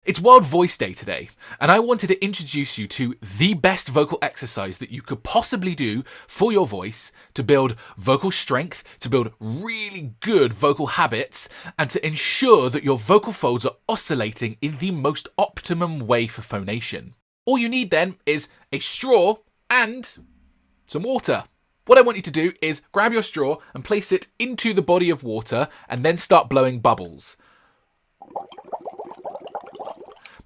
It's World Voice Day today, and I wanted to introduce you to the best vocal exercise that you could possibly do for your voice to build vocal strength, to build really good vocal habits, and to ensure that your vocal folds are oscillating in the most optimum way for phonation. All you need then is a straw and some water. What I want you to do is grab your straw and place it into the body of water and then start blowing bubbles.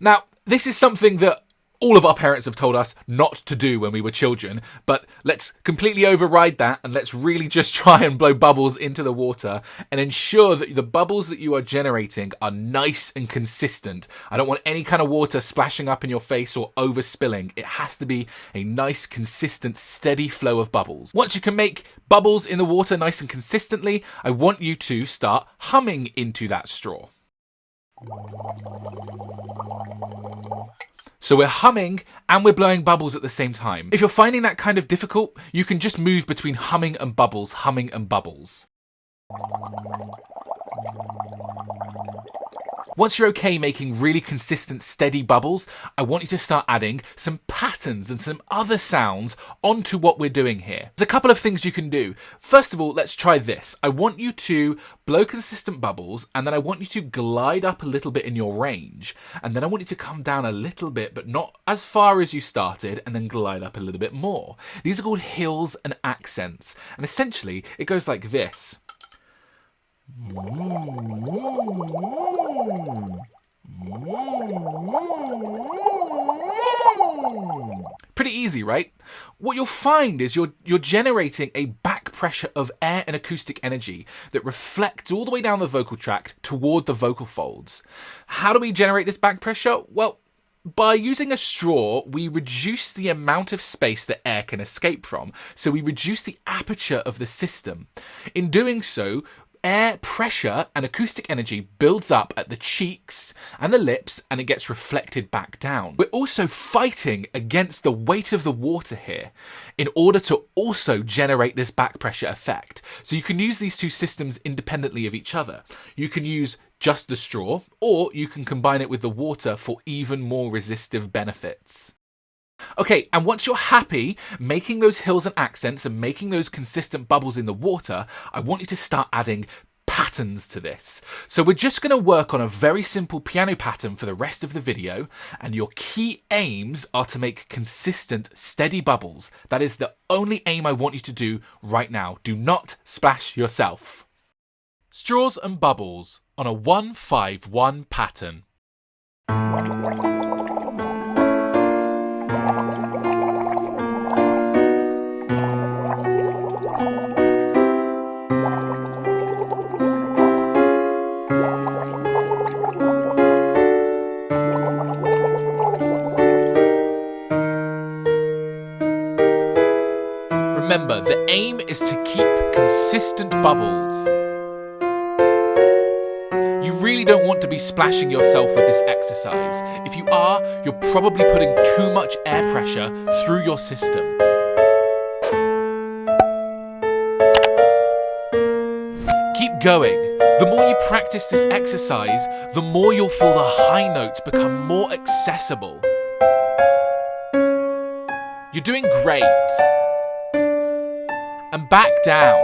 Now, this is something that all of our parents have told us not to do when we were children, but let's completely override that and let's really just try and blow bubbles into the water and ensure that the bubbles that you are generating are nice and consistent. I don't want any kind of water splashing up in your face or overspilling. It has to be a nice, consistent, steady flow of bubbles. Once you can make bubbles in the water nice and consistently, I want you to start humming into that straw. So we're humming and we're blowing bubbles at the same time. If you're finding that kind of difficult, you can just move between humming and bubbles, humming and bubbles. Once you're okay making really consistent, steady bubbles, I want you to start adding some patterns and some other sounds onto what we're doing here. There's a couple of things you can do. First of all, let's try this. I want you to blow consistent bubbles, and then I want you to glide up a little bit in your range. And then I want you to come down a little bit, but not as far as you started, and then glide up a little bit more. These are called hills and accents. And essentially, it goes like this. Pretty easy, right? What you'll find is you're generating a back pressure of air and acoustic energy that reflects all the way down the vocal tract toward the vocal folds. How do we generate this back pressure? Well, by using a straw, we reduce the amount of space that air can escape from. So we reduce the aperture of the system. In doing so, air pressure and acoustic energy builds up at the cheeks and the lips, and it gets reflected back down. We're also fighting against the weight of the water here in order to also generate this back pressure effect. So you can use these two systems independently of each other. You can use just the straw, or you can combine it with the water for even more resistive benefits. Okay, and once you're happy making those hills and accents and making those consistent bubbles in the water, I want you to start adding patterns to this. So we're just going to work on a very simple piano pattern for the rest of the video, and your key aims are to make consistent, steady bubbles. That is the only aim I want you to do right now. Do not splash yourself. Straws and bubbles on a 1-5-1 pattern. Remember, the aim is to keep consistent bubbles. You really don't want to be splashing yourself with this exercise. If you are, you're probably putting too much air pressure through your system. Keep going. The more you practice this exercise, the more you'll feel the high notes become more accessible. You're doing great. And back down.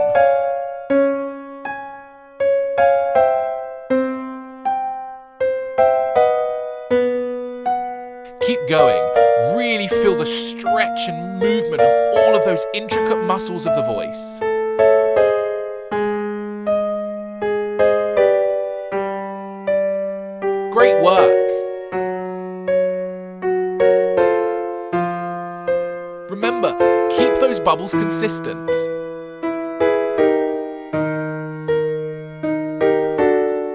Keep going. Really feel the stretch and movement of all of those intricate muscles of the voice. Great work. Remember, keep those bubbles consistent.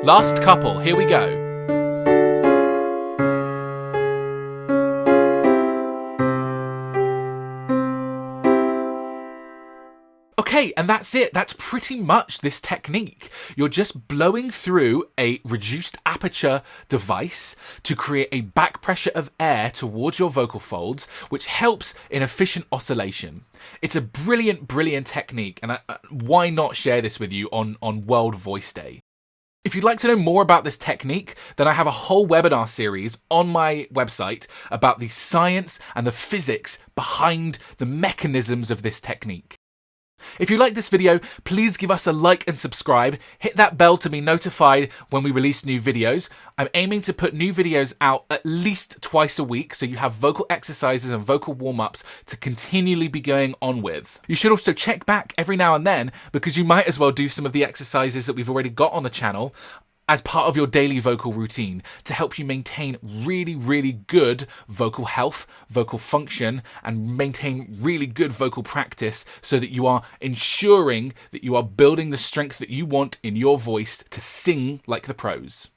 Last couple, here we go. Okay, and that's it. That's pretty much this technique. You're just blowing through a reduced aperture device to create a back pressure of air towards your vocal folds, which helps in efficient oscillation. It's a brilliant, brilliant technique, and why not share this with you on World Voice Day? If you'd like to know more about this technique, then I have a whole webinar series on my website about the science and the physics behind the mechanisms of this technique. If you like this video, please give us a like and subscribe. Hit that bell to be notified when we release new videos. I'm aiming to put new videos out at least twice a week, so you have vocal exercises and vocal warm-ups to continually be going on with. You should also check back every now and then, because you might as well do some of the exercises that we've already got on the channel as part of your daily vocal routine to help you maintain really, really good vocal health, vocal function, and maintain really good vocal practice so that you are ensuring that you are building the strength that you want in your voice to sing like the pros.